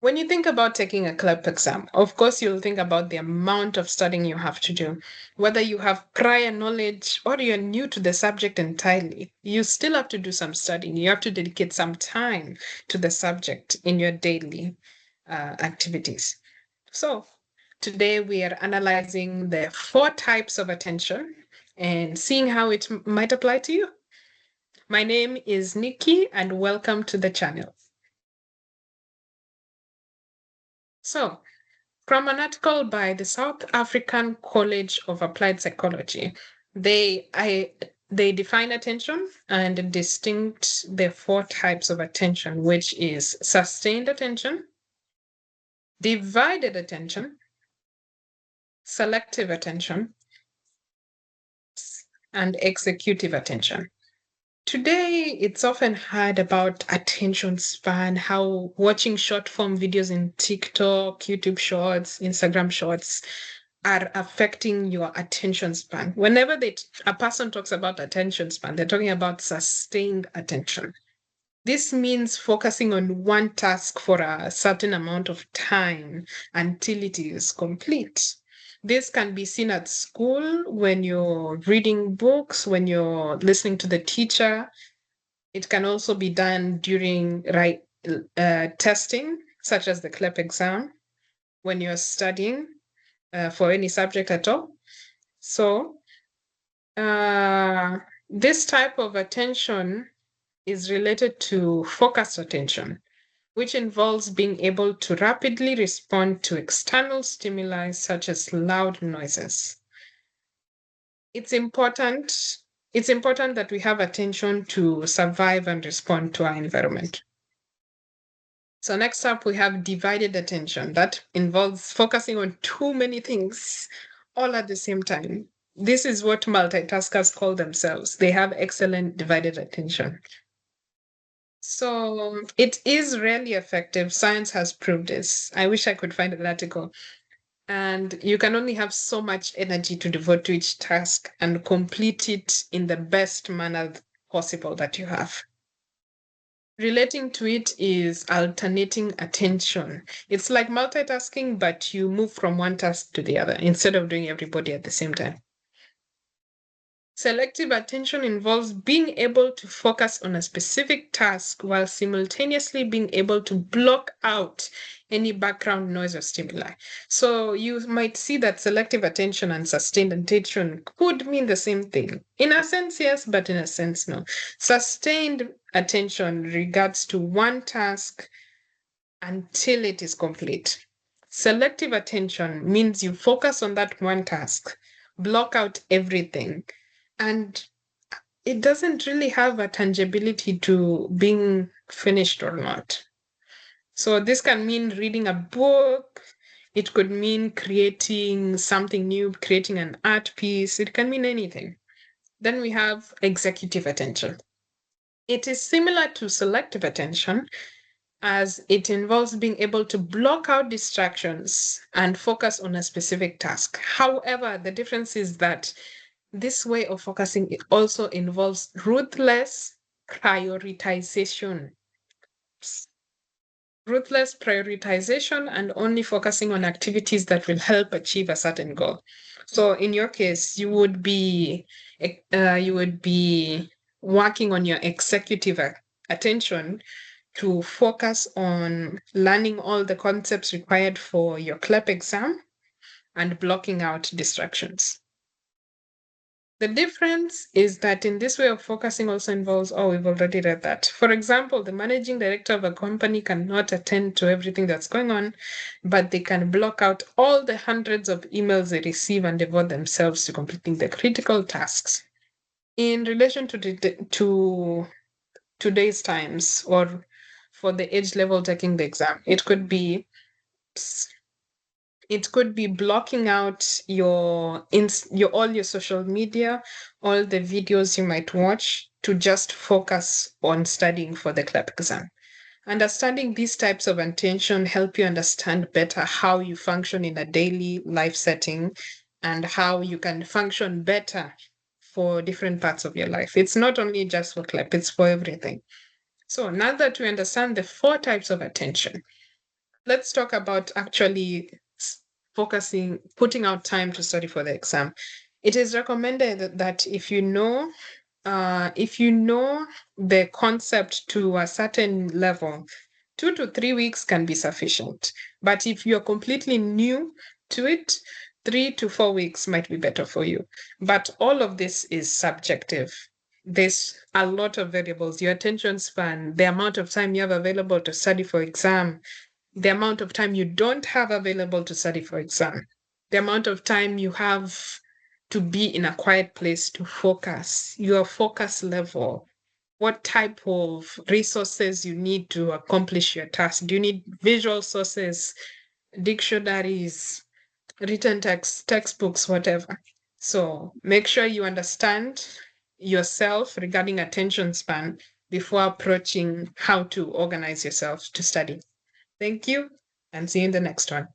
When you think about taking a CLEP exam, of course, you'll think about the amount of studying you have to do. Whether you have prior knowledge or you're new to the subject entirely, you still have to do some studying. You have to dedicate some time to the subject in your daily activities. So, today we are analyzing the 4 types of attention and seeing how it might apply to you. My name is Nikki, and welcome to the channel. So, from an article by the South African College of Applied Psychology, they define attention and distinct the 4 types of attention, which is sustained attention, divided attention, selective attention, and executive attention. Today, it's often heard about attention span, how watching short form videos in TikTok, YouTube Shorts, Instagram Shorts are affecting your attention span. Whenever a person talks about attention span, they're talking about sustained attention. This means focusing on one task for a certain amount of time until it is complete. This can be seen at school when you're reading books, when you're listening to the teacher. It can also be done during testing, such as the CLEP exam, when you're studying for any subject at all. So, this type of attention is related to focused attention, which involves being able to rapidly respond to external stimuli such as loud noises. It's important that we have attention to survive and respond to our environment. So next up, we have divided attention. That involves focusing on too many things all at the same time. This is what multitaskers call themselves. They have excellent divided attention. So it is really effective. Science has proved this. I wish I could find an article. And you can only have so much energy to devote to each task and complete it in the best manner possible that you have. Relating to it is alternating attention. It's like multitasking, but you move from one task to the other instead of doing everybody at the same time. Selective attention involves being able to focus on a specific task while simultaneously being able to block out any background noise or stimuli. So you might see that selective attention and sustained attention could mean the same thing. In a sense, yes, but in a sense, no. Sustained attention regards to one task until it is complete. Selective attention means you focus on that one task, block out everything, and it doesn't really have a tangibility to being finished or not. So this can mean reading a book. It could mean creating something new, creating an art piece. It can mean anything. Then we have executive attention. It is similar to selective attention, as it involves being able to block out distractions and focus on a specific task. However, the difference is that this way of focusing also involves ruthless prioritization. Ruthless prioritization and only focusing on activities that will help achieve a certain goal. So in your case, you would be working on your executive attention to focus on learning all the concepts required for your CLEP exam and blocking out distractions. The difference is that in this way of focusing also involves, we've already read that. For example, the managing director of a company cannot attend to everything that's going on, but they can block out all the hundreds of emails they receive and devote themselves to completing the critical tasks. In relation to today's times, or for the age level taking the exam, it could be blocking out all your social media, all the videos you might watch, to just focus on studying for the CLEP exam. Understanding these types of attention help you understand better how you function in a daily life setting and how you can function better for different parts of your life. It's not only just for CLEP, it's for everything. So now that we understand the 4 types of attention, let's talk about actually focusing, putting out time to study for the exam. It is recommended that if you know the concept to a certain level, 2 to 3 weeks can be sufficient. But if you're completely new to it, 3 to 4 weeks might be better for you. But all of this is subjective. There's a lot of variables. Your attention span, the amount of time you have available to study for exam, the amount of time you don't have available to study for exam, the amount of time you have to be in a quiet place to focus, your focus level, what type of resources you need to accomplish your task. Do you need visual sources, dictionaries, written text, textbooks, whatever? So make sure you understand yourself regarding attention span before approaching how to organize yourself to study. Thank you and see you in the next one.